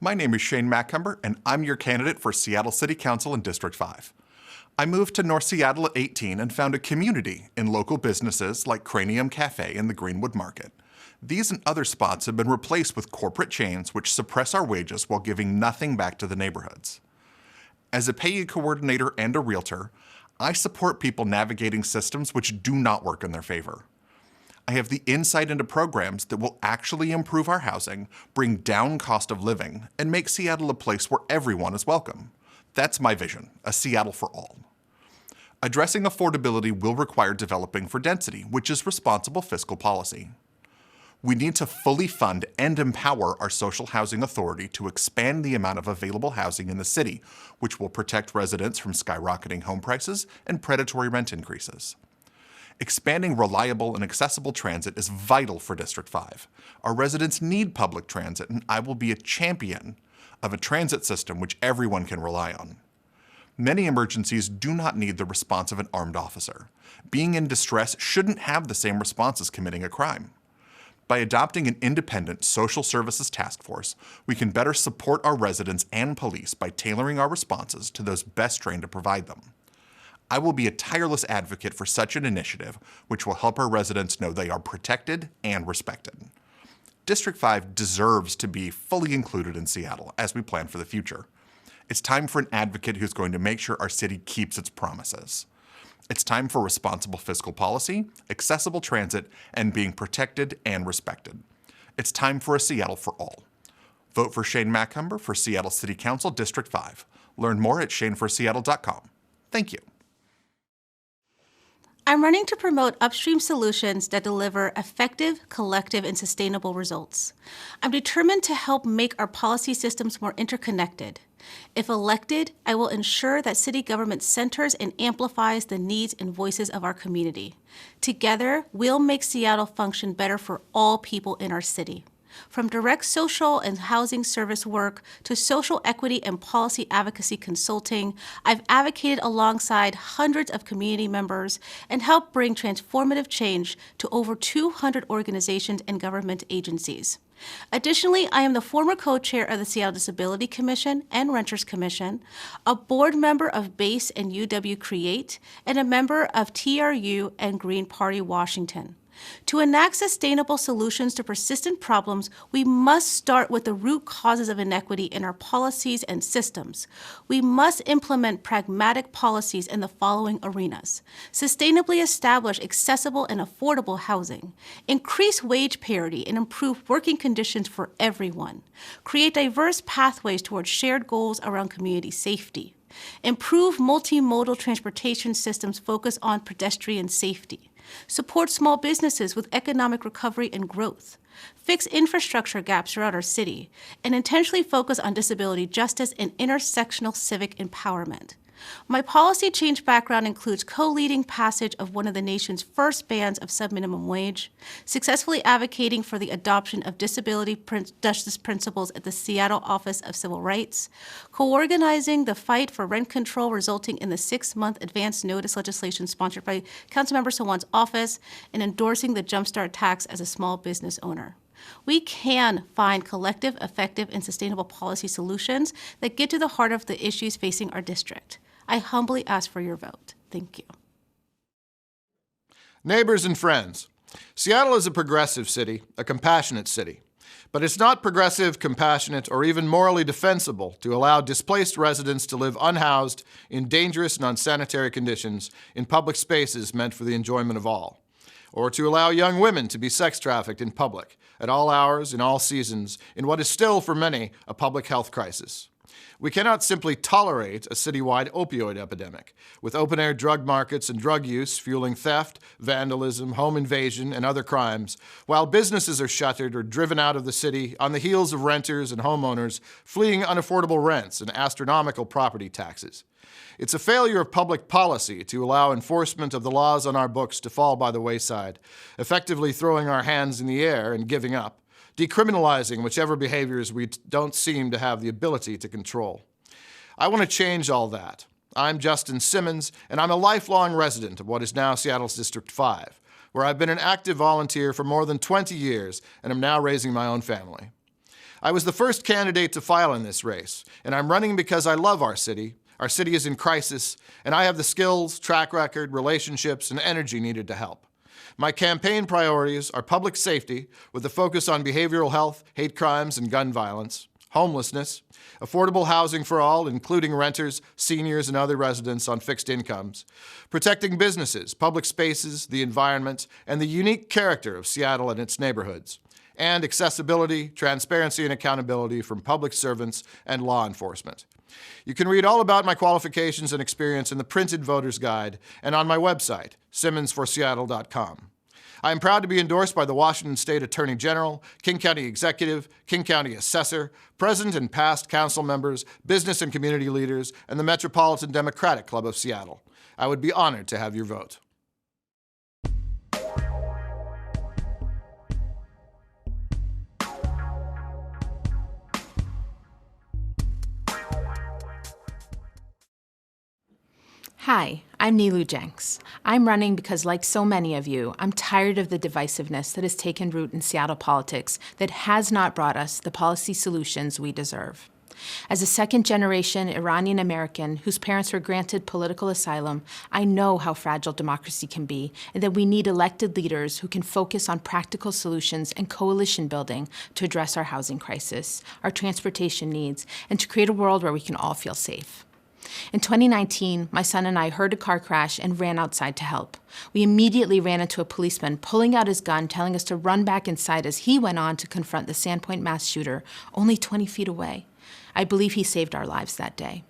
My name is Shane MACOMBER, and I'm your candidate for Seattle City Council in District 5. I moved to North Seattle at 18 and found a community in local businesses like Cranium Cafe and the Greenwood Market. These and other spots have been replaced with corporate chains which suppress our wages while giving nothing back to the neighborhoods. As a payee coordinator and a realtor, I support people navigating systems which do not work in their favor. I have the insight into programs that will actually improve our housing, bring down cost of living, and make Seattle a place where everyone is welcome. That's my vision, a Seattle for all. Addressing affordability will require developing for density, which is responsible fiscal policy. We need to fully fund and empower our social housing authority to expand the amount of available housing in the city, which will protect residents from skyrocketing home prices and predatory rent increases. Expanding reliable and accessible transit is vital for District 5. Our residents need public transit, and I will be a champion of a transit system which everyone can rely on. Many emergencies do not need the response of an armed officer. Being in distress shouldn't have the same response as committing a crime. By adopting an independent social services task force, we can better support our residents and police by tailoring our responses to those best trained to provide them. I will be a tireless advocate for such an initiative, which will help our residents know they are protected and respected. District 5 deserves to be fully included in Seattle as we plan for the future. It's time for an advocate who's going to make sure our city keeps its promises. It's time for responsible fiscal policy, accessible transit, and being protected and respected. It's time for a Seattle for all. Vote for Shane MACOMBER for Seattle City Council District 5. Learn more at shaneforseattle.com. Thank you. I'm running to promote upstream solutions that deliver effective, collective, and sustainable results. I'm determined to help make our policy systems more interconnected. If elected, I will ensure that city government centers and amplifies the needs and voices of our community. Together, we'll make Seattle function better for all people in our city. From direct social and housing service work to social equity and policy advocacy consulting, I've advocated alongside hundreds of community members and helped bring transformative change to over 200 organizations and government agencies. Additionally, I am the former co-chair of the Seattle Disability Commission and Renters Commission, a board member of BASE and UW Create, and a member of TRU and Green Party Washington. To enact sustainable solutions to persistent problems, we must start with the root causes of inequity in our policies and systems. We must implement pragmatic policies in the following arenas: sustainably establish accessible and affordable housing, increase wage parity and improve working conditions for everyone, create diverse pathways towards shared goals around community safety, improve multimodal transportation systems focused on pedestrian safety, support small businesses with economic recovery and growth, fix infrastructure gaps throughout our city, and intentionally focus on disability justice and intersectional civic empowerment. My policy change background includes co-leading passage of one of the nation's first bans of subminimum wage, successfully advocating for the adoption of disability justice principles at the Seattle Office of Civil Rights, co-organizing the fight for rent control resulting in the 6-month advance notice legislation sponsored by Councilmember Sawant's office, and endorsing the Jumpstart tax as a small business owner. We can find collective, effective, and sustainable policy solutions that get to the heart of the issues facing our district. I humbly ask for your vote. Thank you. Neighbors and friends, Seattle is a progressive city, a compassionate city. But it's not progressive, compassionate, or even morally defensible to allow displaced residents to live unhoused in dangerous and unsanitary conditions in public spaces meant for the enjoyment of all, or to allow young women to be sex trafficked in public at all hours, in all seasons, in what is still, for many, a public health crisis. We cannot simply tolerate a citywide opioid epidemic, with open-air drug markets and drug use fueling theft, vandalism, home invasion, and other crimes, while businesses are shuttered or driven out of the city on the heels of renters and homeowners fleeing unaffordable rents and astronomical property taxes. It's a failure of public policy to allow enforcement of the laws on our books to fall by the wayside, effectively throwing our hands in the air and giving up, decriminalizing whichever behaviors we don't seem to have the ability to control. I want to change all that. I'm Justin Simmons, and I'm a lifelong resident of what is now Seattle's District 5, where I've been an active volunteer for more than 20 years and am now raising my own family. I was the first candidate to file in this race, and I'm running because I love our city. Our city is in crisis, and I have the skills, track record, relationships, and energy needed to help. My campaign priorities are public safety, with a focus on behavioral health, hate crimes, and gun violence, homelessness, affordable housing for all, including renters, seniors, and other residents on fixed incomes, protecting businesses, public spaces, the environment, and the unique character of Seattle and its neighborhoods, and accessibility, transparency, and accountability from public servants and law enforcement. You can read all about my qualifications and experience in the printed voter's guide and on my website, seattle.gov. I am proud to be endorsed by the Washington State Attorney General, King County Executive, King County Assessor, present and past council members, business and community leaders, and the Metropolitan Democratic Club of Seattle. I would be honored to have your vote. Hi, I'm Nilu Jenks. I'm running because, like so many of you, I'm tired of the divisiveness that has taken root in Seattle politics that has not brought us the policy solutions we deserve. As a second-generation Iranian American whose parents were granted political asylum, I know how fragile democracy can be and that we need elected leaders who can focus on practical solutions and coalition building to address our housing crisis, our transportation needs, and to create a world where we can all feel safe. In 2019, my son and I heard a car crash and ran outside to help. We immediately ran into a policeman pulling out his gun, telling us to run back inside as he went on to confront the Sandpoint mass shooter only 20 feet away. I believe he saved our lives that day.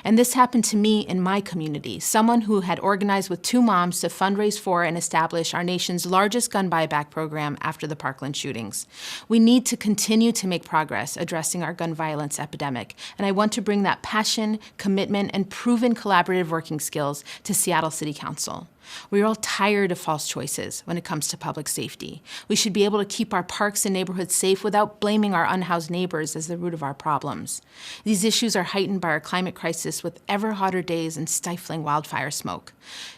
And this happened to me in my community, someone who had organized with two moms to fundraise for and establish our nation's largest gun buyback program after the Parkland shootings. We need to continue to make progress addressing our gun violence epidemic, and I want to bring that passion, commitment, and proven collaborative working skills to Seattle City Council. We're all tired of false choices when it comes to public safety. We should be able to keep our parks and neighborhoods safe without blaming our unhoused neighbors as the root of our problems. These issues are heightened by our climate crisis with ever hotter days and stifling wildfire smoke.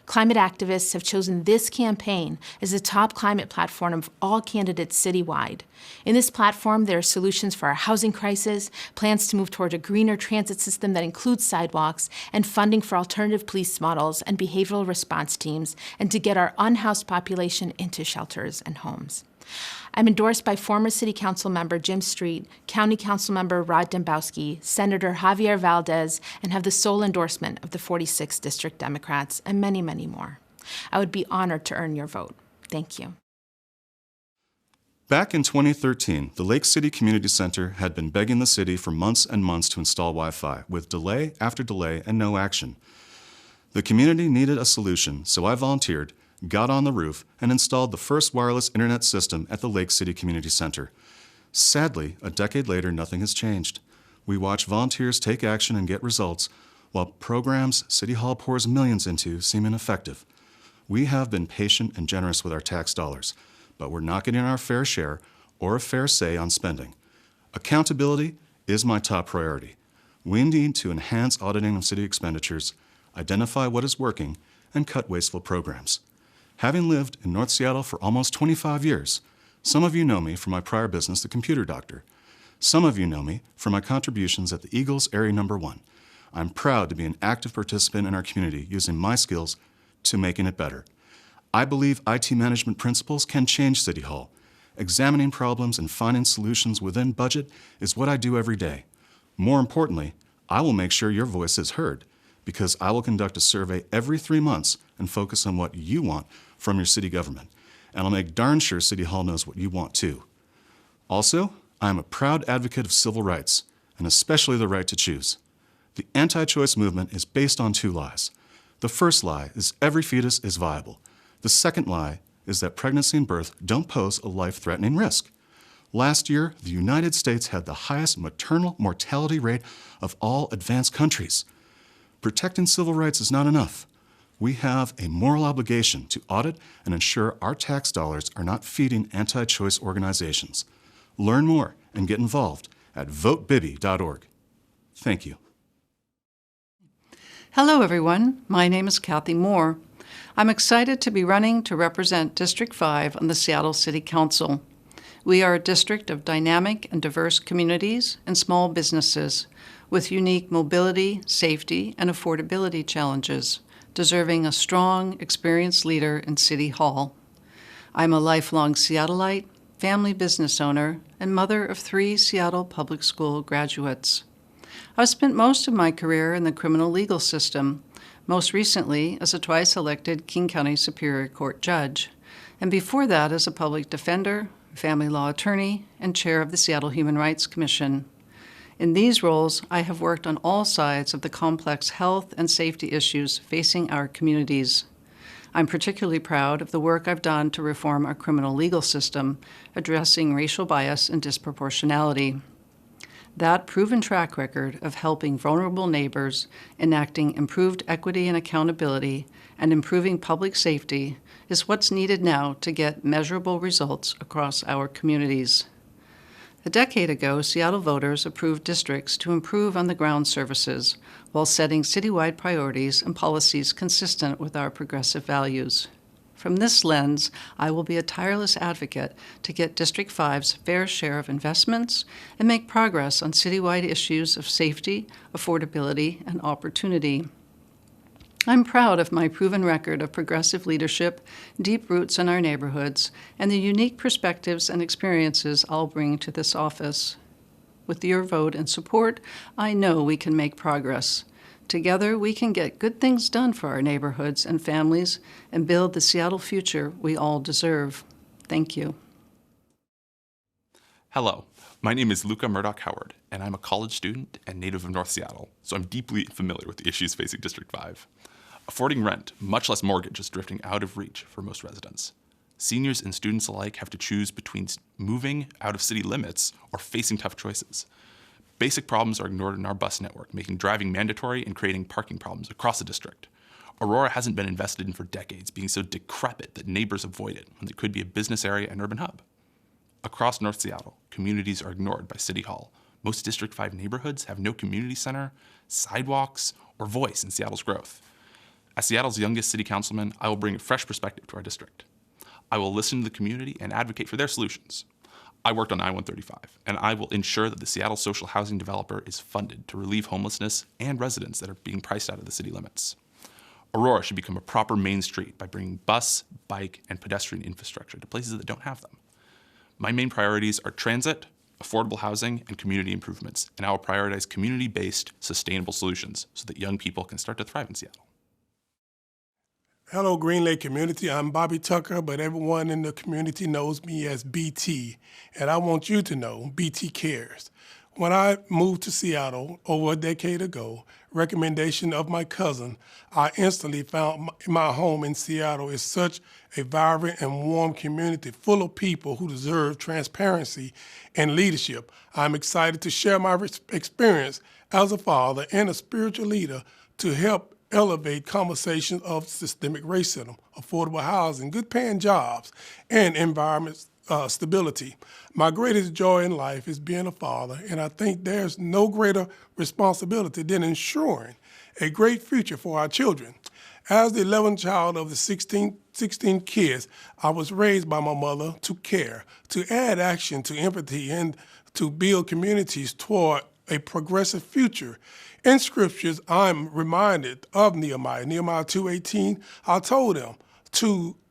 Climate activists have chosen this campaign as the top climate platform of all candidates citywide. In this platform, there are solutions for our housing crisis, plans to move toward a greener transit system that includes sidewalks, and funding for alternative police models and behavioral response teams, and to get our unhoused population into shelters and homes. I'm endorsed by former City Council member Jim Street, County Council member Rod Dembowski, Senator Javier Valdez, and have the sole endorsement of the 46th District Democrats, and many, many more. I would be honored to earn your vote. Thank you. Back in 2013, the Lake City Community Center had been begging the city for months and months to install Wi-Fi, with delay after delay and no action. The community needed a solution, so I volunteered, got on the roof, and installed the first wireless internet system at the Lake City Community Center. Sadly, a decade later, nothing has changed. We watch volunteers take action and get results, while programs City Hall pours millions into seem ineffective. We have been patient and generous with our tax dollars, but we're not getting our fair share or a fair say on spending. Accountability is my top priority. We need to enhance auditing of city expenditures, identify what is working, and cut wasteful programs. Having lived in North Seattle for almost 25 years, some of you know me from my prior business, The Computer Doctor. Some of you know me from my contributions at the Eagles Area No. 1. I'm proud to be an active participant in our community using my skills to making it better. I believe IT management principles can change City Hall. Examining problems and finding solutions within budget is what I do every day. More importantly, I will make sure your voice is heard, because I will conduct a survey every 3 months and focus on what you want from your city government. And I'll make darn sure City Hall knows what you want too. Also, I am a proud advocate of civil rights, and especially the right to choose. The anti-choice movement is based on 2 lies. The first lie is every fetus is viable. The second lie is that pregnancy and birth don't pose a life-threatening risk. Last year, the United States had the highest maternal mortality rate of all advanced countries. Protecting civil rights is not enough. We have a moral obligation to audit and ensure our tax dollars are not feeding anti-choice organizations. Learn more and get involved at votebibby.org. Thank you. Hello, everyone. My name is Cathy Moore. I'm excited to be running to represent District 5 on the Seattle City Council. We are a district of dynamic and diverse communities and small businesses with unique mobility, safety, and affordability challenges, deserving a strong, experienced leader in City Hall. I'm a lifelong Seattleite, family business owner, and mother of 3 Seattle Public School graduates. I've spent most of my career in the criminal legal system, most recently as a twice-elected King County Superior Court judge, and before that as a public defender, family law attorney, and chair of the Seattle Human Rights Commission. In these roles, I have worked on all sides of the complex health and safety issues facing our communities. I'm particularly proud of the work I've done to reform our criminal legal system, addressing racial bias and disproportionality. That proven track record of helping vulnerable neighbors, enacting improved equity and accountability, and improving public safety is what's needed now to get measurable results across our communities. A decade ago, Seattle voters approved districts to improve on-the-ground services while setting citywide priorities and policies consistent with our progressive values. From this lens, I will be a tireless advocate to get District 5's fair share of investments and make progress on citywide issues of safety, affordability, and opportunity. I'm proud of my proven record of progressive leadership, deep roots in our neighborhoods, and the unique perspectives and experiences I'll bring to this office. With your vote and support, I know we can make progress. Together, we can get good things done for our neighborhoods and families and build the Seattle future we all deserve. Thank you. Hello, my name is LUCCA MURDOCH Howard, and I'm a college student and native of North Seattle, so I'm deeply familiar with the issues facing District 5. Affording rent, much less mortgage, is drifting out of reach for most residents. Seniors and students alike have to choose between moving out of city limits or facing tough choices. Basic problems are ignored in our bus network, making driving mandatory and creating parking problems across the district. Aurora hasn't been invested in for decades, being so decrepit that neighbors avoid it when it could be a business area and urban hub. Across North Seattle, communities are ignored by City Hall. Most District 5 neighborhoods have no community center, sidewalks, or voice in Seattle's growth. As Seattle's youngest city councilman, I will bring a fresh perspective to our district. I will listen to the community and advocate for their solutions. I worked on I-135, and I will ensure that the Seattle social housing developer is funded to relieve homelessness and residents that are being priced out of the city limits. Aurora should become a proper main street by bringing bus, bike, and pedestrian infrastructure to places that don't have them. My main priorities are transit, affordable housing, and community improvements, and I will prioritize community-based, sustainable solutions so that young people can start to thrive in Seattle. Hello, Green Lake community. I'm Bobby Tucker, but everyone in the community knows me as BT, and I want you to know BT cares. When I moved to Seattle over a decade ago, recommendation of my cousin, I instantly found my home in Seattle is such a vibrant and warm community full of people who deserve transparency and leadership. I'm excited to share my experience as a father and a spiritual leader to help elevate conversations of systemic racism, affordable housing, good paying jobs, and environment stability. My greatest joy in life is being a father, and I think there's no greater responsibility than ensuring a great future for our children. As the 11th child of the 16 kids, I was raised by my mother to care, to add action to empathy, and to build communities toward a progressive future. In scriptures, I'm reminded of Nehemiah 2:18. I told them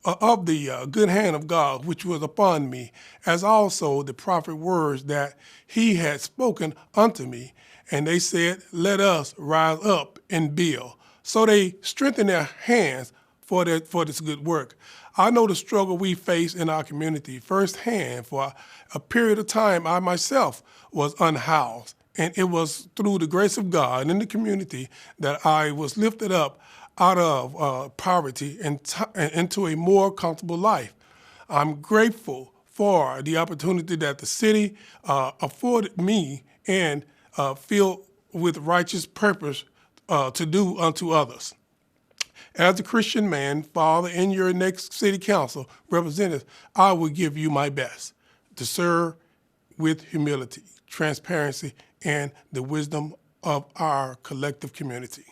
of the good hand of God which was upon me, as also the prophet words that he had spoken unto me. And they said, let us rise up and build. So they strengthened their hands for this good work. I know the struggle we face in our community firsthand. For a period of time, I myself was unhoused. And it was through the grace of God in the community that I was lifted up out of poverty and into a more comfortable life. I'm grateful for the opportunity that the city afforded me and filled with righteous purpose to do unto others. As a Christian man, Father, in your next city council representative, I will give you my best to serve with humility, transparency, and the wisdom of our collective community.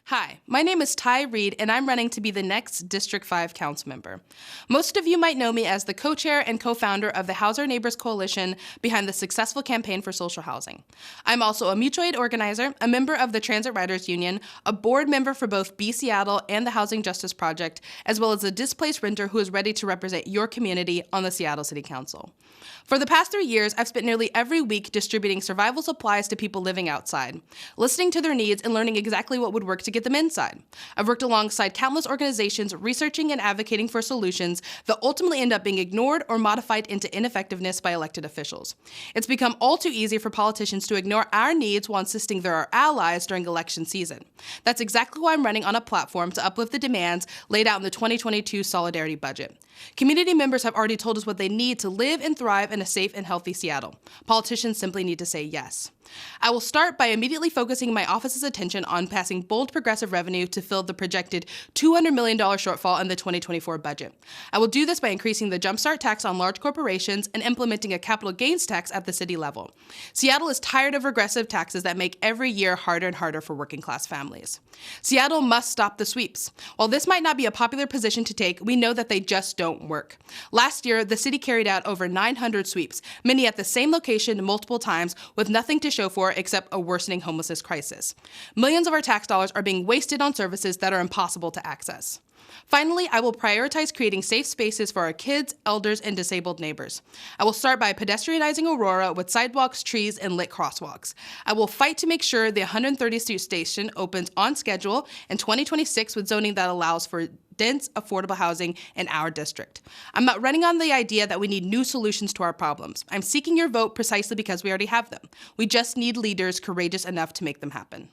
Hi, my name is Ty Reed, and I'm running to be the next District 5 council member. Most of you might know me as the co-chair and co-founder of the House Our Neighbors Coalition behind the successful campaign for social housing. I'm also a mutual aid organizer, a member of the Transit Riders Union, a board member for both B Seattle and the Housing Justice Project, as well as a displaced renter who is ready to represent your community on the Seattle City Council. For the past 3 years, I've spent nearly every week distributing survival supplies to people living outside, listening to their needs and learning exactly what would work to get them inside. I've worked alongside countless organizations researching and advocating for solutions that ultimately end up being ignored or modified into ineffectiveness by elected officials. It's become all too easy for politicians to ignore our needs while insisting they're our allies during election season. That's exactly why I'm running on a platform to uplift the demands laid out in the 2022 Solidarity Budget. Community members have already told us what they need to live and thrive in a safe and healthy Seattle. Politicians simply need to say yes. I will start by immediately focusing my office's attention on passing bold progressive revenue to fill the projected $200 million shortfall in the 2024 budget. I will do this by increasing the jumpstart tax on large corporations and implementing a capital gains tax at the city level. Seattle is tired of regressive taxes that make every year harder and harder for working class families. Seattle must stop the sweeps. While this might not be a popular position to take, we know that they just don't work. Last year, the city carried out over 900 sweeps, many at the same location multiple times with nothing to show for except a worsening homelessness crisis. Millions of our tax dollars are being wasted on services that are impossible to access. Finally, I will prioritize creating safe spaces for our kids, elders, and disabled neighbors. I will start by pedestrianizing Aurora with sidewalks, trees, and lit crosswalks. I will fight to make sure the 130th Street Station opens on schedule in 2026 with zoning that allows for dense, affordable housing in our district. I'm not running on the idea that we need new solutions to our problems. I'm seeking your vote precisely because we already have them. We just need leaders courageous enough to make them happen.